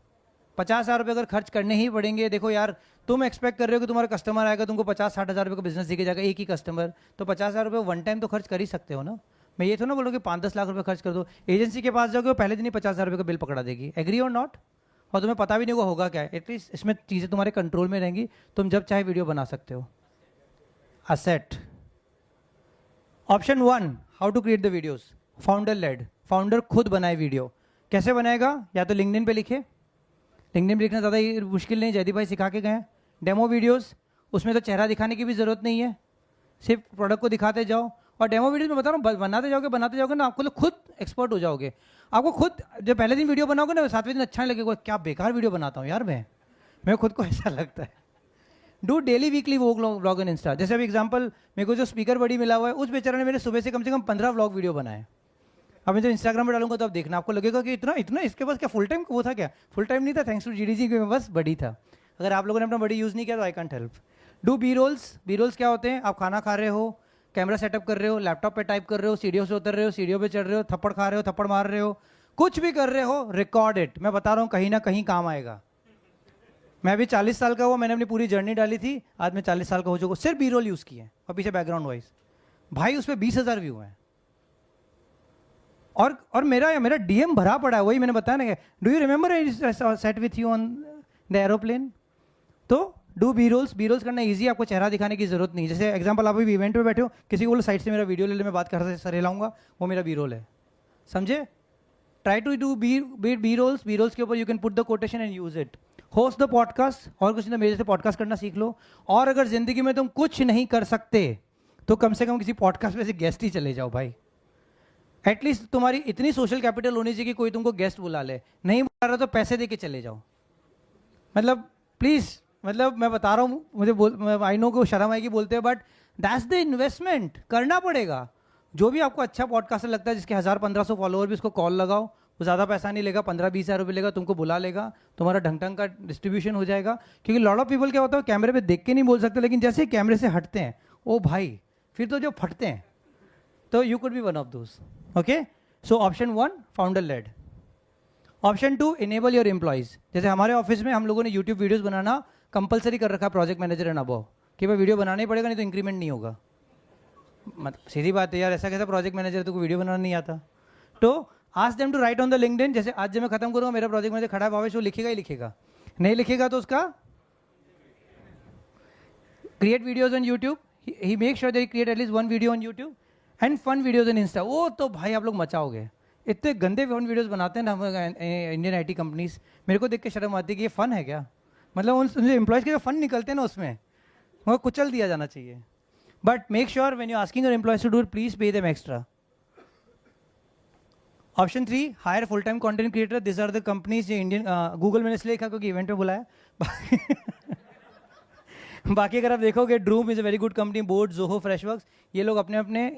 50,000 रुपये अगर खर्च करने ही पड़ेंगे। देखो यार, तुम एक्सपेक्ट कर रहे हो कि तुम्हारा कस्टमर आएगा, तुमको 50-60,000 रुपये का बिजनेस दिखे जाएगा, एक ही कस्टमर, तो 50,000 रुपये वन टाइम तो खर्च कर ही सकते हो ना। मैं ये तो ना बोलो कि 5-10 लाख रुपये खर्च कर दो। एजेंसी के पास जाओगे, वो पहले दिन ही 50,000 रुपये का बिल पकड़ा देगी। एग्री और नॉट? और तुम्हें पता भी नहीं होगा क्या है। एटलीस्ट इसमें चीज़ें तुम्हारे कंट्रोल में रहेंगी, तुम जब चाहे वीडियो बना सकते हो। Asset. Option 1, how to create the videos. Founder led, founder खुद बनाए वीडियो। कैसे बनाएगा? या तो लिंक्डइन पे लिखे, लिंक्डइन पे लिखना ज़्यादा मुश्किल नहीं, जयदीप भाई सिखा के गए। डेमो वीडियोस, उसमें तो चेहरा दिखाने की भी ज़रूरत नहीं है, सिर्फ प्रोडक्ट को दिखाते जाओ। और डेमो वीडियोस में बता रहा हूँ, बनाते जाओगे ना, आपको लोग खुद एक्सपर्ट हो जाओगे। आपको खुद जब पहले दिन वीडियो बनाओगे ना, 7वें दिन अच्छा नहीं लगेगा, क्या बेकार वीडियो बनाता हूँ यार मैं खुद को ऐसा लगता है। Do daily weekly vlog in Insta. जैसे अभी एग्जांपल, मेरे को जो स्पीकर बड़ी मिला हुआ है, उस बेचारे ने मेरे सुबह से कम 15 व्लॉग वीडियो बनाए। अब मैं जब इंस्टाग्राम पे डालूंगा तो अब देखना, आपको लगेगा कि इतना इसके पास क्या फुल टाइम वो था, क्या फुल टाइम नहीं था, थैंक्स टू जीडीजी के बस बड़ी था। अगर आप लोगों ने अपना बड़ी यूज़ नहीं किया तो I can't help. Do B rolls. B roles क्या होते हैं? आप खाना खा रहे हो, कैमरा सेटअप कर रहे हो, लैपटॉप पे टाइप कर रहे हो, सीढ़ियों से उतर रहे हो, सीढ़ियों पे चढ़ रहे हो, थप्पड़ खा रहे हो, थप्पड़ मार रहे हो, कुछ भी कर रहे हो, रिकॉर्ड इट। मैं बता रहा हूँ कहीं ना कहीं काम आएगा। मैं अभी 40 साल का हुआ, मैंने अपनी पूरी जर्नी डाली थी, आज मैं 40 साल का हो चुका, सिर्फ बी रोल यूज़ किए और पीछे बैकग्राउंड वॉइस। भाई उस पर 20,000 व्यू हैं। और मेरा डीएम भरा पड़ा है, वही मैंने बताया ना, do you remember I set with you on the aeroplane. तो do B rolls. B rolls करना ईजी, आपको चेहरा दिखाने की जरूरत नहीं। जैसे एग्जांपल, आप अभी इवेंट में बैठे हो, किसी को साइड से मेरा वीडियो ले ले, मैं बात कर सर लाऊंगा, वो मेरा बी रोल है, समझे। Try to do B rolls. B rolls के ऊपर you can put the quotation and use it. Host the podcast, और कुछ नहीं, मेरे से पॉडकास्ट करना सीख लो। और अगर जिंदगी में तुम कुछ नहीं कर सकते तो कम से कम किसी पॉडकास्ट में से गेस्ट ही चले जाओ भाई। एटलीस्ट तुम्हारी इतनी सोशल कैपिटल होनी चाहिए कि कोई तुमको गेस्ट बुला ले। नहीं बुला रहा तो पैसे दे के चले जाओ। मतलब प्लीज, मतलब मैं बता रहा हूँ, मुझे आई नो को शर्म आएगी बोलते हैं, बट दैट्स द इन्वेस्टमेंट, करना पड़ेगा। जो भी आपको अच्छा पॉडकास्टर लगता है, जिसके 1000-1500 फॉलोअर भी, उसको कॉल लगाओ, वो ज़्यादा पैसा नहीं लेगा, 15-20 हज़ार रुपये लेगा, तुमको बुला लेगा, तुम्हारा ढंग का डिस्ट्रीब्यूशन हो जाएगा। क्योंकि लॉट ऑफ पीपल क्या होता है, कैमरे पे देख के नहीं बोल सकते, लेकिन जैसे कैमरे से हटते हैं, ओ भाई फिर तो जो फटते हैं। तो you could be one of those. Okay, so option 1, founder led. Option 2, enable your employees. जैसे हमारे ऑफिस में हम लोगों ने यूट्यूब वीडियोज़ बनाना कंपलसरी कर रखा, प्रोजेक्ट मैनेजर एंड अबव, कि भाई वीडियो बनाना ही पड़ेगा, नहीं तो इंक्रीमेंट नहीं होगा। मतलब सीधी बात है यार, ऐसा कैसा प्रोजेक्ट मैनेजर, तो वीडियो बनाना नहीं आता। तो ask them to write on the LinkedIn. जैसे आज जब मैं खत्म करूँगा, मेरा प्रोजेक्ट मैनेजर खड़ा है भावेश, वो लिखेगा ही लिखेगा, नहीं लिखेगा तो उसका create videos on YouTube. He make sure that he create at least 1 video on YouTube and fun videos on Insta. वो तो भाई आप लोग मचाओगे, इतने गंदे फन वीडियोज बनाते हैं ना हम इंडियन IT कंपनीज। मेरे को देख के शर्म आती है कि ये फन है क्या। मतलब उन एम्प्लॉयज़ के जो फन निकलते हैं ना, उसमें वो कुचल दिया जाना चाहिए। But make sure when you asking your employees to do it, please pay them extra. Option 3, hire full time content creator. This are the companies जो इंडियन, गूगल मैंने इसलिए लिखा क्योंकि इवेंट में बुलाया। बाकी अगर आप देखोगे Droom is a very good company, बोर्ड, जोहो, फ्रेशवर्क्स, ये लोग अपने अपने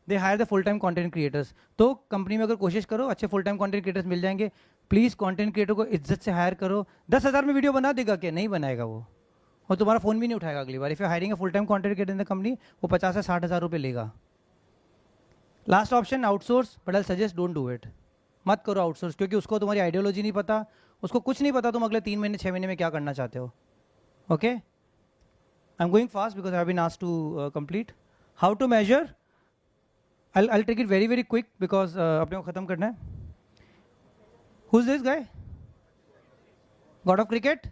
they hire the full time content creators. तो कंपनी में अगर कोशिश करो अच्छे फुल टाइम कंटेंट क्रिएटर्स मिल जाएंगे। प्लीज़ कंटेंट क्रिएटर को इज्जत से हायर करो। 10,000 में वीडियो बना देगा क्या? नहीं बनाएगा वो, और तुम्हारा फ़ोन भी नहीं उठाएगा अगली बार। If you hiring a full time content creator in the company, वो 50 से 60,000 रुपये लेगा। Last option outsource, but I suggest don't do it. मत करो आउटसोर्स, क्योंकि उसको तुम्हारी आइडियोलॉजी नहीं पता, उसको कुछ नहीं पता तुम अगले 3 महीने 6 महीने में क्या करना चाहते हो। Okay, I am going fast because I have been asked to complete. How to measure, I'll take it very very quick because अपने को खत्म करना है। Who's this guy? God of cricket.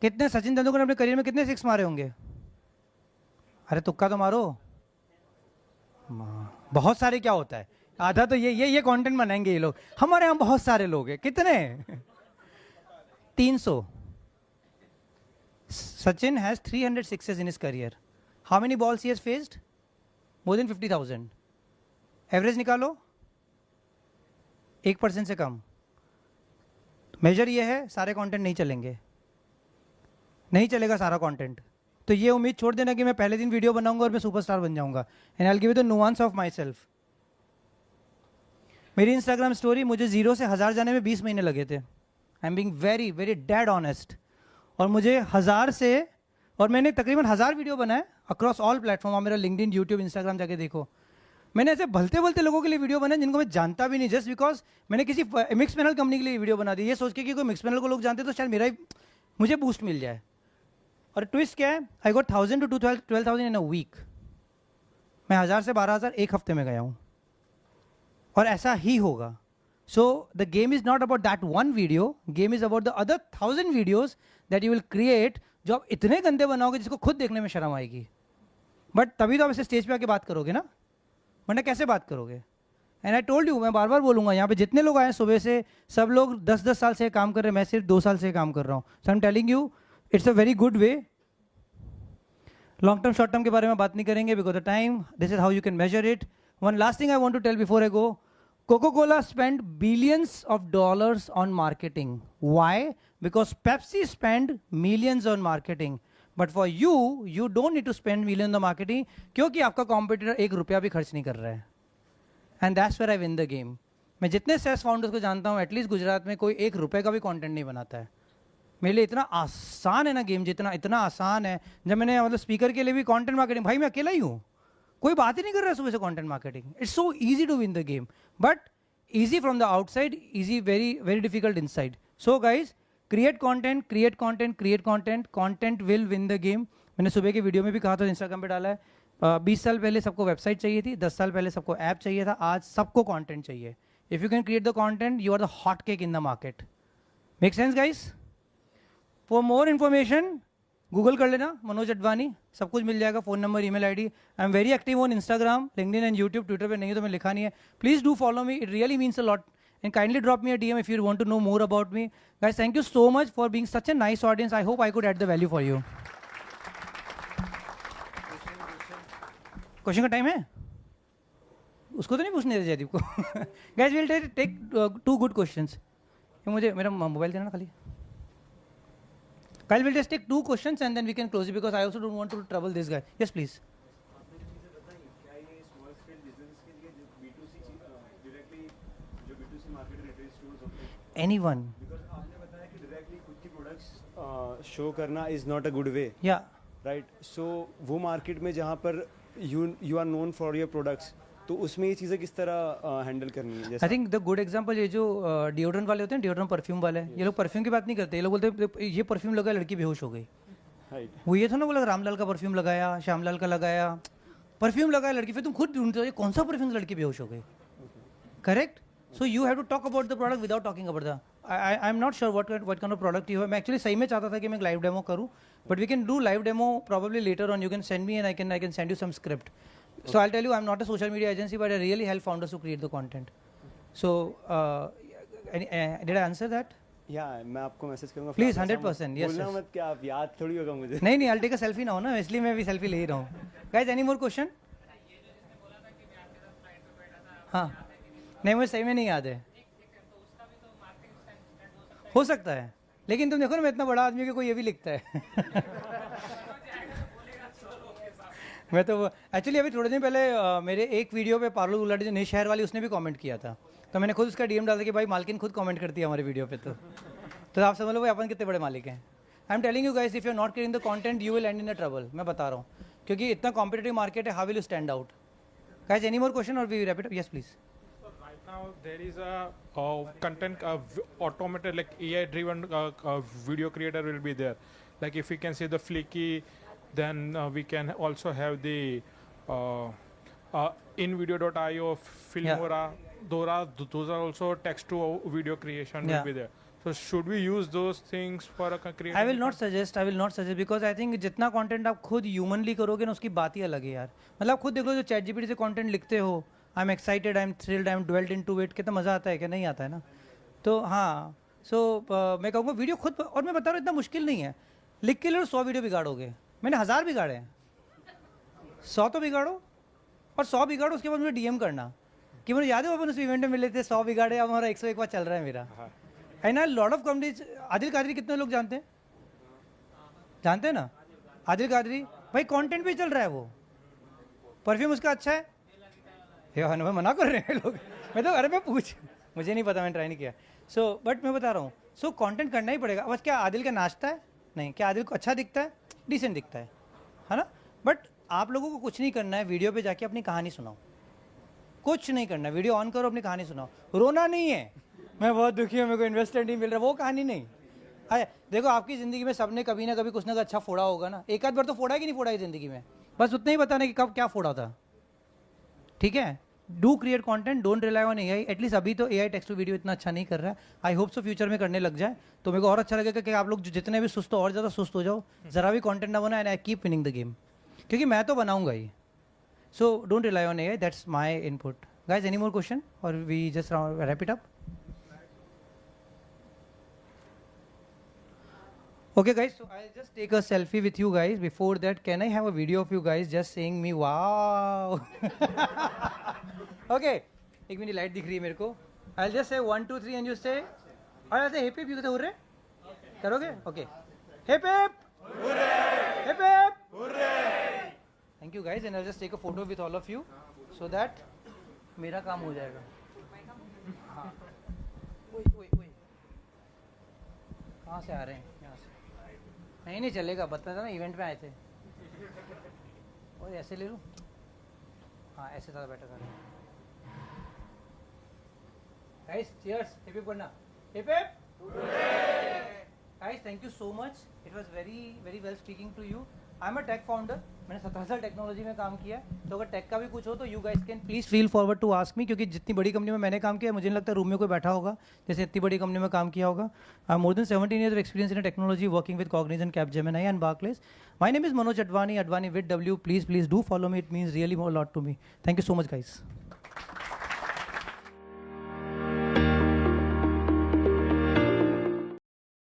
कितने सचिन तेंदुलकर ने अपने करियर में कितने 6 मारे होंगे? अरे तुक्का तो मारो। बहुत सारे क्या होता है, आधा तो ये कंटेंट बनाएंगे ये लोग। हमारे यहाँ बहुत सारे लोग हैं। कितने? 300। Sachin has 300 sixes in his career. How many balls he has faced? More than 50,000. Average निकालो, 1% से कम। मेजर ये है, सारे कंटेंट नहीं चलेंगे, नहीं चलेगा सारा कंटेंट। तो ये उम्मीद छोड़ देना कि मैं पहले दिन वीडियो बनाऊंगा और मैं सुपरस्टार बन जाऊंगा। And I will give you the nuance of my self. मेरी इंस्टाग्राम स्टोरी, मुझे 0 से 1000 जाने में 20 महीने लगे थे। I am being very very dead honest. और मुझे 1000 से, और मैंने तकरीबन 1000 वीडियो बनाए अक्रॉस ऑल प्लेटफॉर्म। आप मेरा लिंक्डइन, यूट्यूब, इंस्टाग्राम जाके देखो। मैंने ऐसे भलते भलते लोगों के लिए वीडियो बनाए जिनको मैं जानता भी नहीं, जस्ट बिकॉज मैंने किसी मिक्स पैनल कंपनी के लिए वीडियो बना दी, ये सोच के कि कोई मिक्स पैनल को लोग जानते तो शायद मुझे बूस्ट मिल जाए। और ट्विस्ट क्या है, I got 1000 to 12,000 in a week. मैं 1000 से 12,000 एक हफ्ते में गया हूँ, और ऐसा ही होगा। So the game is not about that one video, game is about the other 1000 videos that you will create, जो आप इतने गंदे बनाओगे जिसको खुद देखने में शर्म आएगी। बट तभी तो आप ऐसे स्टेज पे आके बात करोगे ना, वरना कैसे बात करोगे? एंड आई टोल्ड यू, मैं बार बार बोलूंगा, यहाँ पे जितने लोग आए सुबह से, सब लोग 10-10 साल से काम कर रहे हैं, मैं सिर्फ 2 साल से काम कर रहा हूँ। So I am telling you, it's a very good way. Long term short term के बारे में बात नहीं करेंगे because the time, this is how you can measure it. One last thing I want to tell before I go, Coca-Cola spent billions of dollars on marketing. Why? Because Pepsi spent millions on marketing. But for you, you don't need to spend millions on marketing, क्योंकि आपका competitor 1 रुपया भी खर्च नहीं कर रहा है। And that's where I win the game. मैं जितने SaaS founders को जानता हूँ, एटलीस्ट गुजरात में कोई 1 रुपये का भी कंटेंट नहीं बनाता है। मेरे लिए इतना आसान है ना गेम, जितना इतना आसान है। जब मैंने मतलब स्पीकर के लिए भी कंटेंट मार्केटिंग, भाई मैं अकेला ही हूँ, कोई बात ही नहीं कर रहा है सुबह से content marketing. It's so easy to win the game, but easy from the outside, easy, very very difficult inside. So guys, create content, create content, create content. Content will win the game. मैंने सुबह की video में भी कहा था, Instagram पे डाला है। 20 साल पहले सबको वेबसाइट चाहिए थी, 10 साल पहले सबको ऐप चाहिए था, आज सबको कंटेंट चाहिए। If you can create the content, you are the hot cake in the market. Make sense guys? For more information Google कर लेना, मनोज अडवाणी, सब कुछ मिल जाएगा, phone number, email ID. I am very active on Instagram, LinkedIn and YouTube. Twitter पे नहीं तो मैं लिखा नहीं है। Please do follow me, it really means a lot, and kindly drop me a DM if you want to know more about me. Guys, thank you so much for being such a nice audience. I hope I could add the value for you. Question का time है? उसको तो नहीं पूछने देते जयदीप को। Guys, will take 2 good questions. मुझे मेरा मोबाइल देना खाली। Kyle will just take 2 questions and then we can close it because I also don't want to trouble this guy. Yes, please. Anyone. Because आपने बताया कि directly खुद की products show करना is not a good way. Yeah. Right. So वो market में जहाँ पर you are known for your products, तो उसमें ये चीज़ें किस तरह हैंडल करनी है? I think the good example ये जो डिओड्रेंट वाले होते हैं, डिओड्रेंट परफ्यूम वाले, ये लोग परफ्यूम की बात नहीं करते। ये लोग बोलते हैं ये परफ्यूम लगा, लड़की बेहोश हो गई। वो ये था ना, बोला रामलाल का परफ्यूम लगाया, श्यामलाल का लगाया, परफ्यूम लगाया लड़की, फिर तुम खुद ढूंढते हो ये कौन सा परफ्यूम लड़की बेहोश हो गई। Correct? So you have to talk about the product without talking about the, I am not sure what kind of product you have. मैं एक्चुअली सही में चाहता था कि मैं लाइव डेमो करूँ, but we can do live demo probably later on. You can send me and I can send you some script. Okay. So I'll tell you, I'm not a social media agency, but I really help founders to create the content. So did I answer that? Yeah, मैं आपको message करूँगा। Please, 100%. Yes. बोलना मत, क्या आप याद थोड़ी होगा मुझे। नहीं, I'll take a selfie now ना, इसलिए मैं भी selfie ले ही रहा हूँ। Guys, any more question? हाँ, नहीं मुझे सही में नहीं याद है। हो सकता है, लेकिन तुम देखो ना मैं इतना बड़ा आदमी हूं कि कोई ये भी लिखता है मैं तो एक्चुअली अभी थोड़े दिन पहले मेरे एक वीडियो पे पार्लो गुलाटी जो नई शहर वाली उसने भी कमेंट किया था, तो मैंने खुद उसका डीएम डाला कि भाई मालकिन खुद कमेंट करती है हमारे वीडियो पे, तो आप समझ लो भाई अपन कितने बड़े मालिक हैं। I am telling you guys, if you are not creating the content you will end in a trouble. मैं बता रहा हूँ, क्योंकि इतना कॉम्पिटेटिव मार्केट है, how will you stand out. Guys any more question or we wrap it up? Yes please. Now there is a content automated like AI driven video creator will be there. Like if we can see the Flicky, then we can also have the InVideo.io, Filmora, Dora. Those are also text to video creation will be there. So should we use those things for a creating? I will not suggest because I think जितना content आप खुद humanly करोगे ना उसकी बात ही अलग है यार। मतलब आप खुद देख लो जो चैट जीपीटी से कंटेंट लिखते हो, I am excited, I am thrilled, I am dwelled into it, कितना मज़ा आता है कि नहीं आता है ना। तो हाँ, सो मैं कहूँगा वीडियो खुद, और मैं बता रहा हूँ इतना मुश्किल नहीं है, लिख के लो 100 वीडियो बिगाड़ोगे। मैंने 1000 बिगाड़े हैं, 100 तो बिगाड़ो, और 100 बिगाड़ो उसके बाद मुझे डीएम करना कि मुझे याद है अपन उस इवेंट में मिले थे, 100 बिगाड़े, अब हमारा 101 बार चल रहा है मेरा। And I lot of companies. Adil Qadri कितने लोग जानते हैं? जानते हैं ना आदिल कादरी भाई, कंटेंट भी चल रहा है, वो परफ्यूम उसका अच्छा है यार, मैं मना कर रहे हैं लोग। मैं तो अरे मैं पूछ, मुझे नहीं पता, मैंने ट्राई नहीं किया। सो बट मैं बता रहा हूँ, सो कंटेंट करना ही पड़ेगा। बस क्या आदिल का नाचता है? नहीं। क्या आदिल को अच्छा दिखता है? डिसेंट दिखता है ना। बट आप लोगों को कुछ नहीं करना है, वीडियो पे जाके अपनी कहानी सुनाओ, कुछ नहीं करना है, वीडियो ऑन करो, अपनी कहानी सुनाओ। रोना नहीं है, मैं बहुत दुखी हूँ, मेरे को इन्वेस्टर नहीं मिल रहा, वो कहानी नहीं। अरे देखो आपकी ज़िंदगी में सबने कभी ना कभी कुछ ना कुछ अच्छा फोड़ा होगा ना, एक आध बार तो फोड़ा है कि नहीं फोड़ा है ज़िंदगी में, बस उतना ही बताना कि कब क्या फोड़ा था। ठीक है, do create content, don't rely on AI. At least अभी तो एआई टेक्स्ट टू वीडियो इतना अच्छा नहीं कर रहा है, आई होप सो फ्यूचर में करने लग जाए तो मेरे को और अच्छा लगेगा कि आप लोग जितने भी सुस्त हो और ज़्यादा सुस्त हो जाओ, ज़रा भी कंटेंट ना बना, and I keep winning the game, क्योंकि मैं तो बनाऊंगा ही। So don't rely on AI, that's my input. Guys any more question or we just wrap it up? Okay guys, so I'll just take a selfie with you guys. Before that, can I have a video of you guys just saying me wow? Okay, एक minute light दिख रही है मेरे को। I'll just say 1 2 3 and you say, और ऐसे hip hip, you say hurray? करोगे? Okay. Hip hip! Hooray! Hip hip! Hooray! Thank you guys, and I'll just take a photo with all of you so that मेरा काम हो जाएगा। हाँ। ओए कहाँ से आ रहे हैं? नहीं चलेगा, बता था ना इवेंट में आए थे। और ऐसे ले लूँ? हाँ ऐसे ज़्यादा बेटर कर। गाइस चीयर्स, हिप हिप करना, hip hip. Guys thank you so much, it was very well speaking to you. I am a tech founder, मैंने 17 साल टेक्नोलॉजी में काम किया, तो अगर टेक का भी कुछ हो तो you guys can please feel forward to ask me, क्योंकि जितनी बड़ी कंपनी में मैंने काम किया मुझे नहीं लगता रूम में कोई बैठा होगा जैसे इतनी बड़ी कंपनी में काम किया होगा। आई more than 17 years of experience in technology working with Cognizant, Capgemini and Barclays. My name is Manoj Advani, Advani with W. Please do follow me, it means really a lot to me. Thank you so much guys.